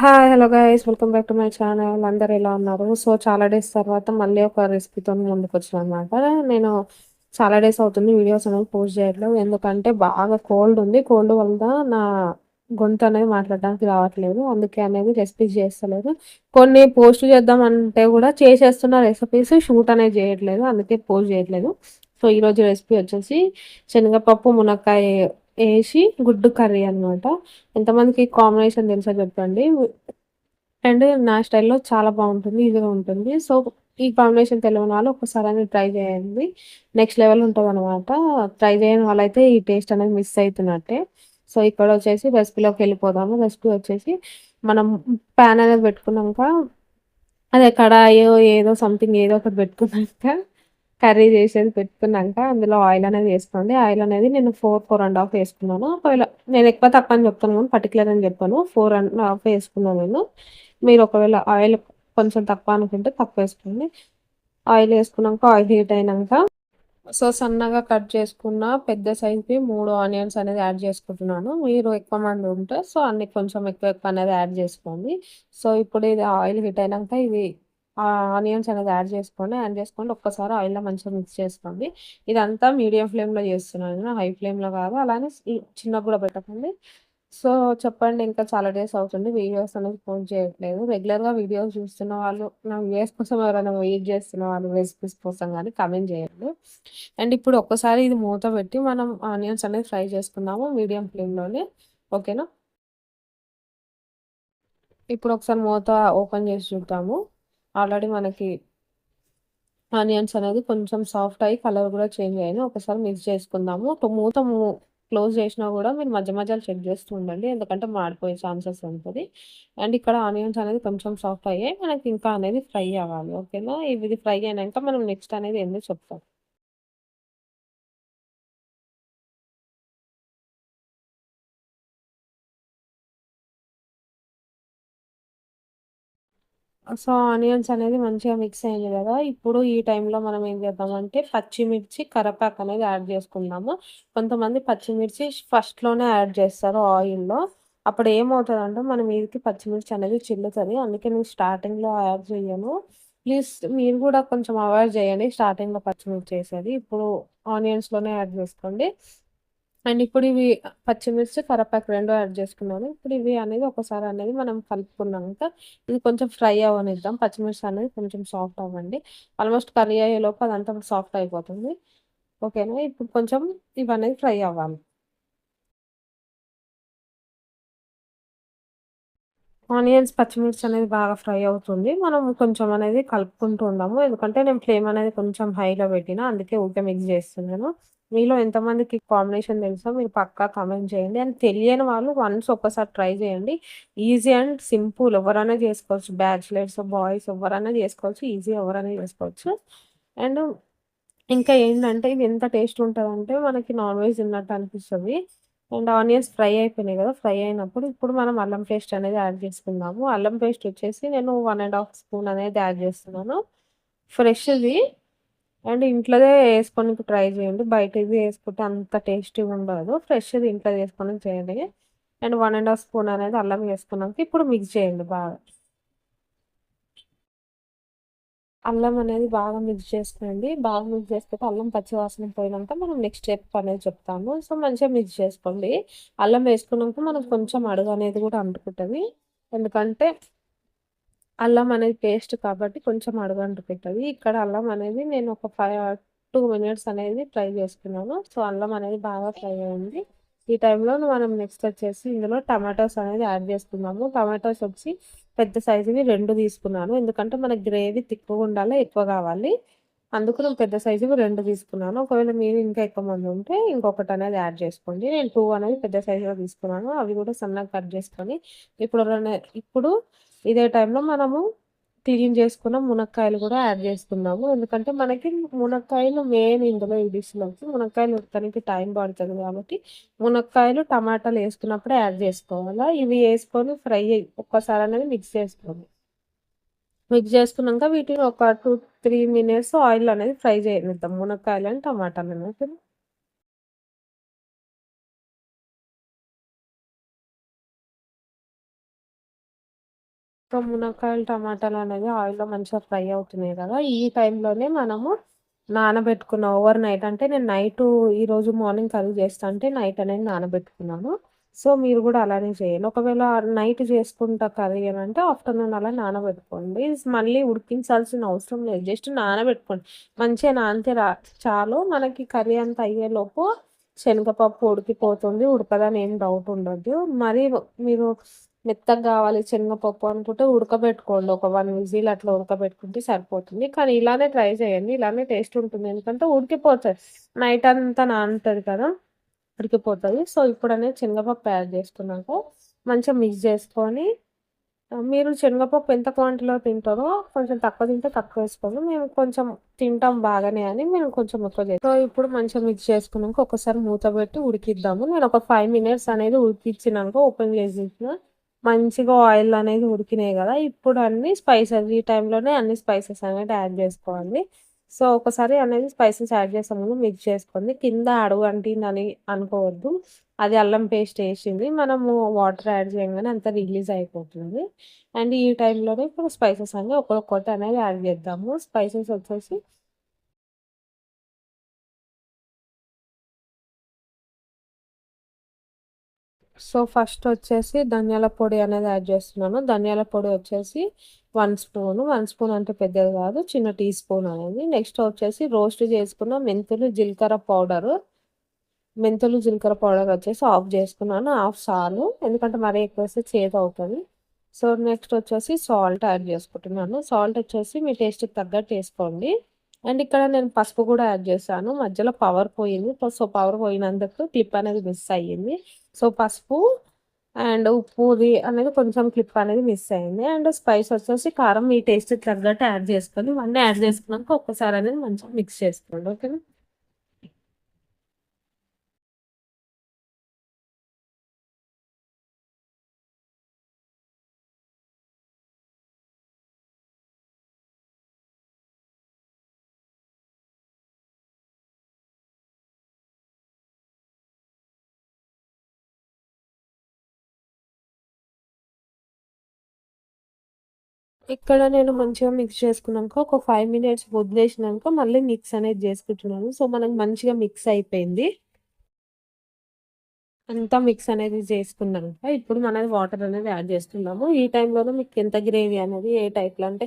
Hi hello guys welcome back to my channel. అందరు ఎలా ఉన్నారు? సో చాలా డేస్ తర్వాత మళ్ళీ ఒక రెసిపీతో ముందుకు వచ్చాను అనమాట. నేను చాలా డేస్ అవుతుంది వీడియోస్ అనేది పోస్ట్ చేయట్లేదు, ఎందుకంటే బాగా కోల్డ్ ఉంది. కోల్డ్ వల్ల నా గొంతు అనేది మాట్లాడడానికి రావట్లేదు, అందుకే అనేది రెసిపీస్ చేస్తలేదు. కొన్ని పోస్ట్ చేద్దాం అంటే కూడా చేసేస్తున్న రెసిపీస్ షూట్ అనేది చేయట్లేదు, అందుకే పోస్ట్ చేయట్లేదు. సో ఈరోజు రెసిపీ వచ్చేసి శనగపప్పు మునక్కాయ వేసి గుడ్డు కర్రీ అనమాట. ఎంతమందికి కాంబినేషన్ తెలుసో చెప్పండి. అండ్ నా స్టైల్లో చాలా బాగుంటుంది, ఈజీగా ఉంటుంది. సో ఈ కాంబినేషన్ తెలియని వాళ్ళు ఒక్కసారి అనేది ట్రై చేయండి, నెక్స్ట్ లెవెల్ ఉంటుంది అనమాట. ట్రై చేయని వాళ్ళైతే ఈ టేస్ట్ అనేది మిస్ అవుతున్నట్టే. సో ఇక్కడ వచ్చేసి రెసిపీలోకి వెళ్ళిపోదాము. రెసిపీ వచ్చేసి మనం ప్యాన్ అనేది పెట్టుకున్నాక, అదే కడాయో ఏదో సంథింగ్ ఏదో ఒకటి పెట్టుకున్నాక, కర్రీ చేసేది పెట్టుకున్నాక అందులో ఆయిల్ అనేది వేసుకోండి. ఆయిల్ అనేది నేను 4 4.5 వేసుకున్నాను. ఒకవేళ నేను ఎక్కువ తక్కువ అని చెప్తాను కానీ పర్టికులర్ అని చెప్పాను, 4.5 వేసుకున్నాను నేను. మీరు ఒకవేళ ఆయిల్ కొంచెం తక్కువ అనుకుంటే తక్కువ వేసుకోండి. ఆయిల్ వేసుకున్నాక ఆయిల్ హీట్ అయినాక సో సన్నగా కట్ చేసుకున్న పెద్ద సైజ్వి 3 ఆనియన్స్ అనేది యాడ్ చేసుకుంటున్నాను. మీరు ఎక్కువ మంది ఉంటే సో అన్ని కొంచెం ఎక్కువ ఎక్కువ అనేది యాడ్ చేసుకోండి. సో ఇప్పుడు ఇది ఆయిల్ హీట్ అయినాక ఇది ఆనియన్స్ అనేది యాడ్ చేసుకోండి. ఒక్కసారి ఆయిల్లో మంచిగా మిక్స్ చేసుకోండి. ఇదంతా మీడియం ఫ్లేమ్లో చేస్తున్నాను, హై ఫ్లేమ్లో కాదు. అలానే చిన్నగా కూడా పెట్టకండి. సో చెప్పండి, ఇంకా చాలా డేస్ అవుతుంది వీడియోస్ అనేది పోస్ట్ చేయట్లేదు. రెగ్యులర్గా వీడియోస్ చూస్తున్న వాళ్ళు, నా వ్యూస్ కోసం ఎవరైనా వెయిట్ చేస్తున్న వాళ్ళు రెసిపీస్ కోసం కానీ కమెంట్ చేయండి. అండ్ ఇప్పుడు ఒక్కసారి ఇది మూత పెట్టి మనం ఆనియన్స్ అనేది ఫ్రై చేసుకుందాము మీడియం ఫ్లేమ్లోనే. ఓకేనా? ఇప్పుడు ఒకసారి మూత ఓపెన్ చేసి చూద్దాము. ఆల్రెడీ మనకి ఆనియన్స్ అనేది కొంచెం సాఫ్ట్ అయ్యి కలర్ కూడా చేంజ్ అయ్యింది. ఒకసారి మిక్స్ చేసుకుందాము. మూత క్లోజ్ చేసినా కూడా మీరు మధ్య మధ్యలో చెక్ చేస్తూ ఉండండి, ఎందుకంటే మాడిపోయే ఛాన్సెస్ ఉంటుంది. అండ్ ఇక్కడ ఆనియన్స్ అనేది కొంచెం సాఫ్ట్ అయ్యాయి, మనకి ఇంకా అనేది ఫ్రై అవ్వాలి. ఓకేనా? ఇది ఫ్రై అయినాక మనం నెక్స్ట్ అనేది ఏందో చెప్తాం. సో ఆనియన్స్ అనేది మంచిగా మిక్స్ అయింది కదా. ఇప్పుడు ఈ టైంలో మనం ఏం చేద్దామంటే పచ్చిమిర్చి కరివేపాకు అనేది యాడ్ చేసుకుందాము. కొంతమంది పచ్చిమిర్చి ఫస్ట్లోనే యాడ్ చేస్తారు ఆయిల్లో. అప్పుడు ఏమవుతుందంటే మన మీదకి పచ్చిమిర్చి అనేది చిల్లుతుంది, అందుకే నేను స్టార్టింగ్లో యాడ్ చేయను. ప్లీజ్ మీరు కూడా కొంచెం అవాయిడ్ చేయండి స్టార్టింగ్లో పచ్చిమిర్చి వేసేది. ఇప్పుడు ఆనియన్స్లోనే యాడ్ చేసుకోండి. అండ్ ఇప్పుడు ఇవి పచ్చిమిర్చి కరివేపాకు రెండు యాడ్ చేసుకున్నాను. ఇప్పుడు ఇవి అనేది ఒకసారి అనేది మనం కలుపుకున్నాక ఇది కొంచెం ఫ్రై అవ్వనిద్దాం. పచ్చిమిర్చి అనేది కొంచెం సాఫ్ట్ అవ్వండి. ఆల్మోస్ట్ కర్రీ అయ్యే లోపు అదంతా సాఫ్ట్ అయిపోతుంది. ఓకేనా? ఇప్పుడు కొంచెం ఇవన్నీ ఫ్రై అవ్వాలి. ఆనియన్స్ పచ్చిమిర్చి అనేది బాగా ఫ్రై అవుతుంది. మనం కొంచెం అనేది కలుపుకుంటూ ఉందాము, ఎందుకంటే నేను ఫ్లేమ్ అనేది కొంచెం హైలో పెట్టిన, అందుకే ఊరికే మిక్స్ చేస్తున్నాను. మీలో ఎంతమందికి కాంబినేషన్ తెలుసో మీరు పక్కా కామెంట్ చేయండి. అండ్ తెలియని వాళ్ళు వన్స్ ఒక్కసారి ట్రై చేయండి. ఈజీ అండ్ సింపుల్, ఎవరైనా చేసుకోవచ్చు. బ్యాచిలర్స్ బాయ్స్ ఎవరైనా చేసుకోవచ్చు, ఈజీ ఎవరైనా చేసుకోవచ్చు. అండ్ ఇంకా ఏంటంటే ఇది ఎంత టేస్ట్ ఉంటుందంటే మనకి నాన్ వెజ్ తిన్నట్టు అనిపిస్తుంది. అండ్ ఆనియన్స్ ఫ్రై అయిపోయినాయి కదా, ఫ్రై అయినప్పుడు ఇప్పుడు మనం అల్లం పేస్ట్ అనేది యాడ్ చేసుకుందాము. అల్లం పేస్ట్ వచ్చేసి నేను 1.5 స్పూన్ అనేది యాడ్ చేస్తున్నాను, ఫ్రెష్ది. అండ్ ఇంట్లోదే వేసుకొని ట్రై చేయండి, బయట ఇది వేసుకుంటే అంత టేస్టీగా ఉండదు. ఫ్రెష్ది ఇంట్లో వేసుకొని చేయండి. అండ్ 1.5 స్పూన్ అనేది అల్లం వేసుకున్నాక ఇప్పుడు మిక్స్ చేయండి బాగా. అల్లం అనేది బాగా మిక్స్ చేసుకోండి. బాగా మిక్స్ చేసుకుంటే అల్లం పచ్చి వాసన పోయినాక మనం నెక్స్ట్ స్టెప్ అనేది చెప్తాము. సో మంచిగా మిక్స్ చేసుకోండి. అల్లం వేసుకున్నాక మనకు కొంచెం అడుగు అనేది కూడా అంటుకుంటుంది, ఎందుకంటే అల్లం అనేది పేస్ట్ కాబట్టి కొంచెం అడుగు అంటుకుంటుంది. ఇక్కడ అల్లం అనేది నేను ఒక 2 minutes అనేది ఫ్రై చేసుకున్నాను. సో అల్లం అనేది బాగా ఫ్రై అయింది. ఈ టైంలో మనం నెక్స్ట్ వచ్చేసి ఇందులో టమాటోస్ అనేది యాడ్ చేసుకున్నాము. టమాటోస్ వచ్చి పెద్ద సైజువి 2 తీసుకున్నాను, ఎందుకంటే మనకి గ్రేవీ తిక్కుగా ఉండాలి, ఎక్కువ కావాలి. అందుకు నేను పెద్ద సైజువి 2 తీసుకున్నాను. ఒకవేళ మీరు ఇంకా ఎక్కువ మంది ఉంటే ఇంకొకటి అనేది యాడ్ చేసుకోండి. నేను 2 అనేది పెద్ద సైజులో తీసుకున్నాను, అవి కూడా సన్నగా కట్ చేసుకొని ఇప్పుడు ఇదే టైంలో మనము క్లీన్ చేసుకున్న మునక్కాయలు కూడా యాడ్ చేసుకున్నాము, ఎందుకంటే మనకి మునక్కాయలు మెయిన్ ఇందులో ఈ డిష్లోకి. మునక్కాయలు ఉడకడానికి టైం పడుతుంది కాబట్టి మునక్కాయలు టమాటాలు వేసుకున్నప్పుడే యాడ్ చేసుకోవాలా. ఇవి వేసుకొని ఫ్రై ఒక్కసారి అనేది మిక్స్ చేసుకోండి. మిక్స్ చేసుకున్నాక వీటిని ఒక 2 3 minutes ఆయిల్ అనేది ఫ్రై చేయనిద్దాం, మునక్కాయలు అండ్ టమాటాలు అనేది. సో, మునక్కాయలు, టమాటాలు అనేది ఆయిల్‌లో మంచిగా ఫ్రై అవుతున్నాయి కదా! ఈ టైంలోనే మనము నానబెట్టుకున్న ఓవర్ నైట్ అంటే నేను ఈరోజు మార్నింగ్ కర్రీ చేస్తా అంటే నైట్ అనేది నానబెట్టుకున్నాను. సో, మీరు గూడా అలానే చేయండి. ఒకవేళ నైట్ చేసుకుంటా కర్రీ అనంటే ఆఫ్టర్‌నూన్ అలా నానబెట్టుకోండి. మళ్ళీ ఉడికించాల్సిన అవసరం లేదు. జస్ట్ నానబెట్టుకోండి. మంచిగా నానితే చాలు. మనకి కర్రీ అంతా అయ్యేలోపు శనగపప్పు ఉడికిపోతుంది. ఉడకదని ఏం డౌట్ ఉండొద్దు. మరి మీరు మెత్తగా గావాలి శనగపప్పు అనుకుంటే ఉడకబెట్టుకోండి. ఒక 1 విజిల్ అట్లా ఉడకబెట్టుకుంటే సరిపోతుంది. కానీ ఇలానే ట్రై చేయండి. ఇలానే టేస్ట్ ఉంటుంది. ఎందుకంటే ఉడికిపోతది. నైట్ అంతా నానుతది కదా! ఉడికిపోతది. సో, ఇప్పుడనేది శనగపప్పు యాడ్ చేసుకున్నాక మంచిగా మిక్స్ చేసుకొని మీరు శనగపప్పు ఎంత క్వాంటిటీలో తింటారో కొంచెం తక్కువ తింటే తక్కువేసుకోండి. మేము కొంచెం తింటాం బాగానే అని మేము కొంచెం ఎక్కువ చేస్తాం. సో, ఇప్పుడు మంచిగా మిక్స్ చేసుకున్నాక ఒక్కసారి మూత పెట్టి ఉడికిద్దాము. నేను ఒక 5 మినిట్స్ అనేది ఉడికిచ్చినాక ఓపెన్ చేసి చూసిన మంచిగా ఆయిల్ అనేది ఉడికినాయి కదా! ఇప్పుడు అన్ని స్పైసెస్ ఈ టైంలోనే అన్ని స్పైసెస్ అనేది యాడ్ చేసుకోవాలి. సో, ఒకసారి అనేది స్పైసెస్ యాడ్ చేసే ముందు మిక్స్ చేసుకోండి. కింద అడుగు అంటిందని అనుకోవద్దు. అది అల్లం పేస్ట్ ఏసింది. మనము వాటర్ యాడ్ చేయంగానే అంతా రిలీజ్ అయిపోతుంది. అండ్ ఈ టైంలోనే ఇప్పుడు స్పైసెస్ అన్నీ ఒక్కొక్కటి అనేది యాడ్ చేద్దాము. స్పైసెస్ వచ్చేసి సో, ఫస్ట్ వచ్చేసి ధనియాల పొడి అనేది యాడ్ చేస్తున్నాను. ధనియాల పొడి వచ్చేసి 1 స్పూను. 1 స్పూన్ అంటే పెద్దది కాదు. చిన్న టీ స్పూన్ అనేది. నెక్స్ట్ వచ్చేసి రోస్ట్ చేసుకున్న మెంతులు, జీలకర్ర పౌడరు. మెంతులు, జీలకర్ర పౌడర్ వచ్చేసి ఆఫ్ చేసుకున్నాను. హాఫ్ చాలు. ఎందుకంటే మరీ ఎక్కువేస్తే చేదవుతది. సో, నెక్స్ట్ వచ్చేసి సాల్ట్ యాడ్ చేసుకుంటున్నాను. సాల్ట్ వచ్చేసి మీ టేస్ట్‌కి తగ్గట్టు ఏసుకోండి. అండ్ ఇక్కడ నేను పసుపు కూడా యాడ్ చేశాను. మధ్యలో పవర్ పోయింది. సో, పవర్ పోయినందుకు క్లిప్ అనేది మిస్ అయ్యింది. సో, పసుపు అండ్ ఉప్పుది అనేది కొంచెం క్లిప్ అనేది మిస్ అయింది. అండ్ స్పైస్ వచ్చేసి కారం మీ టేస్ట్‌కి తగ్గట్టు యాడ్ చేసుకోండి. ఇవన్నీ యాడ్ చేసుకున్నాక ఒక్కసారి అనేది మంచిగా మిక్స్ చేసుకోండి. ఓకేనా? ఇక్కడ నేను మంచిగా మిక్స్ చేసుకున్నాక ఒక 5 మినిట్స్ వదిలేసినాక మళ్ళీ మిక్స్ అనేది చేసుకుంటున్నాను. సో, మనకు మంచిగా మిక్స్ అయిపోయింది. అంతా మిక్స్ అనేది చేసుకున్నాక ఇప్పుడు మనది వాటర్ అనేది యాడ్ చేస్తున్నాము. ఈ టైంలోనే మీకు ఎంత గ్రేవీ అనేది ఏ టైప్‌లో అంటే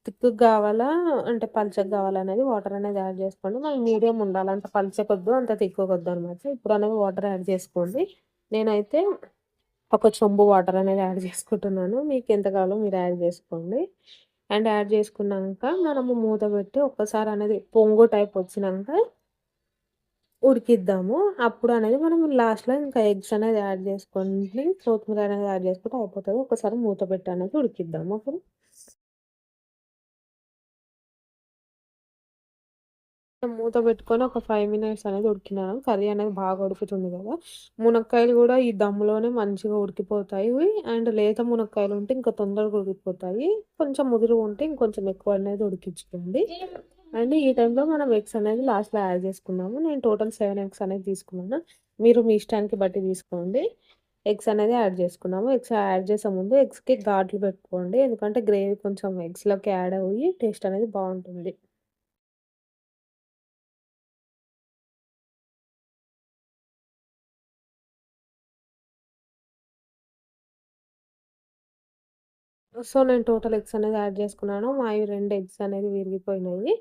థిక్‌గా కావాలా? అంటే పల్చగా కావాలా? అనేది వాటర్ అనేది యాడ్ చేసుకోండి. మనకి మీడియం ఉండాలి. అంత పల్చకొద్దు, అంత తిక్కకొద్దు అనమాట. ఇప్పుడు అనేది వాటర్ యాడ్ చేసుకోండి. నేనైతే ఒక చెంబు వాటర్ అనేది యాడ్ చేసుకుంటున్నాను. మీకు ఎంత కావాలో మీరు యాడ్ చేసుకోండి. అండ్ యాడ్ చేసుకున్నాక మనము మూత పెట్టి ఒక్కసారి అనేది పొంగు టైప్ వచ్చినాక ఉడికిద్దాము. అప్పుడు అనేది మనం లాస్ట్‌లో ఇంకా ఎగ్స్ అనేది యాడ్ చేసుకొని కొత్తిమీర అనేది యాడ్ చేసుకుంటే అయిపోతది. ఒకసారి మూత పెట్టి అనేది ఉడికిద్దాము. ఓకేనా? మూత పెట్టుకొని ఒక 5 మినిట్స్ అనేది ఉడికినాను. కర్రీ అనేది బాగా ఉడుకుతుంది కదా! మునక్కాయలు కూడా ఈ దమ్ములోనే మంచిగా ఉడికిపోతాయి. అండ్ లేత మునక్కాయలు ఉంటే ఇంకా తొందరగా ఉడికిపోతాయి. కొంచెం ముదురుగా ఉంటే ఇంకొంచెం ఎక్కువ అనేది ఉడికించుకోండి. అండ్ ఈ టైంలో మనం ఎగ్స్ అనేది లాస్ట్‌లో యాడ్ చేసుకున్నాము. నేను టోటల్ 7 ఎగ్స్ అనేది తీసుకున్నాను. మీరు మీ ఇష్టానికి బట్టి తీసుకోండి. ఎగ్స్ అనేది యాడ్ చేసుకున్నాము. ఎగ్స్ యాడ్ చేసే ముందు ఎగ్స్‌కి ఘాట్లు పెట్టుకోండి. ఎందుకంటే గ్రేవీ కొంచెం ఎగ్స్‌లోకి యాడ్ అయ్యి టేస్ట్ అనేది బావుంటుంది. సో, నేను టోటల్ ఎగ్స్ అనేది యాడ్ చేసుకున్నాను. మాయి 2 ఎగ్స్ అనేది విరిగిపోయినాయి.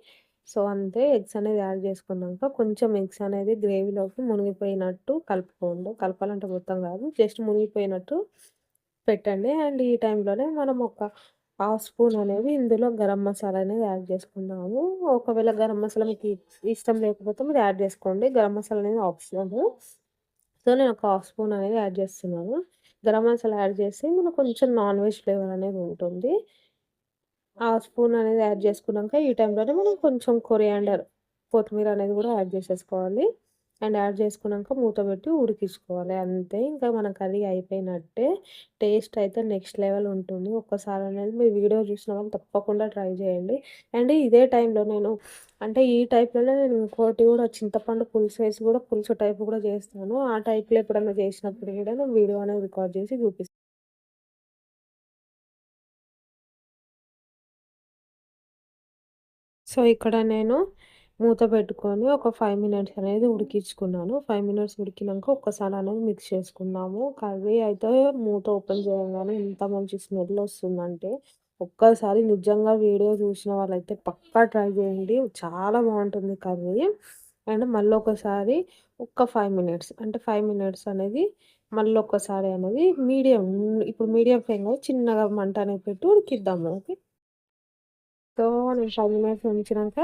సో, అంతే ఎగ్స్ అనేది యాడ్ చేసుకున్నాక కొంచెం ఎగ్స్ అనేది గ్రేవీలోకి మునిగిపోయినట్టు కలుపుకోండి. కలపాలంటే మొత్తం కాదు. జస్ట్ మునిగిపోయినట్టు పెట్టండి. అండ్ ఈ టైంలోనే మనం ఒక హాఫ్ స్పూన్ అనేది ఇందులో గరం మసాలా అనేది యాడ్ చేసుకుందాము. ఒకవేళ గరం మసాలా మీకు ఇష్టం లేకపోతే మీరు యాడ్ చేసుకోండి. గరం మసాలా అనేది ఆప్షనల్. సో, నేను ఒక హాఫ్ స్పూన్ అనేది యాడ్ చేస్తున్నాను. గరం మసాలా యాడ్ చేసి మనకు కొంచెం నాన్ వెజ్ ఫ్లేవర్ అనేది ఉంటుంది. హాఫ్ స్పూన్ అనేది యాడ్ చేసుకున్నాక ఈ టైంలోనే మనం కొంచెం కొరియాండర్ కొత్తిమీర అనేది కూడా యాడ్ చేసేసుకోవాలి. అండ్ యాడ్ చేసుకున్నాక మూత పెట్టి ఉడికించుకోవాలి. అంతే ఇంకా మన కర్రీ అయిపోయినట్టే. టేస్ట్ అయితే నెక్స్ట్ లెవెల్ ఉంటుంది. ఒక్కసారి అనేది మీరు వీడియో చూసిన వాళ్ళు తప్పకుండా ట్రై చేయండి. అండ్ ఇదే టైంలో నేను అంటే ఈ టైప్‌లోనే నేను ఇంకోటి కూడా చింతపండు పులుసు వేసి కూడా పులుసు టైప్ కూడా చేస్తాను. ఆ టైప్‌లో ఎప్పుడన్నా చేసినప్పుడు కూడా నేను వీడియో అనేది రికార్డ్ చేసి చూపిస్తాను. సో, ఇక్కడ నేను మూత పెట్టుకొని ఒక 5 మినిట్స్ అనేది ఉడికించుకున్నాను. 5 మినిట్స్ ఉడికినంక ఒక్కసారి అనేది మిక్స్ చేసుకున్నాము. కర్రీ అయితే మూత ఓపెన్ చేయంగానే ఎంత మంచి స్మెల్ వస్తుందంటే, ఒక్కసారి నిజంగా వీడియో చూసిన వాళ్ళైతే పక్కా ట్రై చేయండి. చాలా బావుంటుంది కర్రీ. అండ్ మళ్ళొకసారి ఒక్క 5 మినిట్స్ అంటే 5 మినిట్స్ అనేది మళ్ళొక్కసారి అనేది ఇప్పుడు మీడియం ఫ్లేమ్‌లో చిన్నగా మంట అనేది పెట్టి ఉడికిద్దాము. ఓకే. సో, నేను 5 మినిట్స్ ఉంచినంక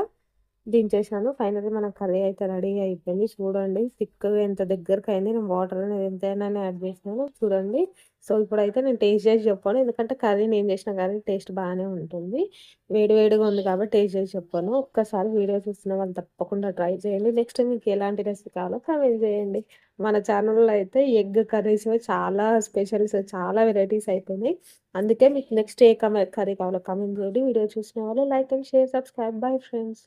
దించేసాను. ఫైనల్లీ మన కర్రీ అయితే రెడీ అయిపోయింది. చూడండి థిక్‌గా ఎంత దగ్గరకయింది. నేను వాటర్ అనేది ఎంతైనానే యాడ్ చేసినాను చూడండి. సో, ఇప్పుడైతే నేను టేస్ట్ చేసి చెప్పను. ఎందుకంటే కర్రీ నేను చేసిన కర్రీ టేస్ట్ బానే ఉంటుంది. వేడి వేడిగా ఉంది కాబట్టి టేస్ట్ చేసి చెప్పను. ఒక్కసారి వీడియో చూస్తున్న వాళ్ళు తప్పకుండా ట్రై చేయండి. నెక్స్ట్ మీకు ఎలాంటి రెసిపీ కావాలో కామెంట్ చేయండి. మన ఛానల్‌లో అయితే ఎగ్ కర్రీస్ చాలా స్పెషల్స్ చాలా వెరైటీస్ అయిపోయినాయి. అందుకే మీకు నెక్స్ట్ ఏ కర్రీ కావాలో కామెంట్ చేయండి. వీడియో చూసిన వాళ్ళు like and share, subscribe. Bye friends.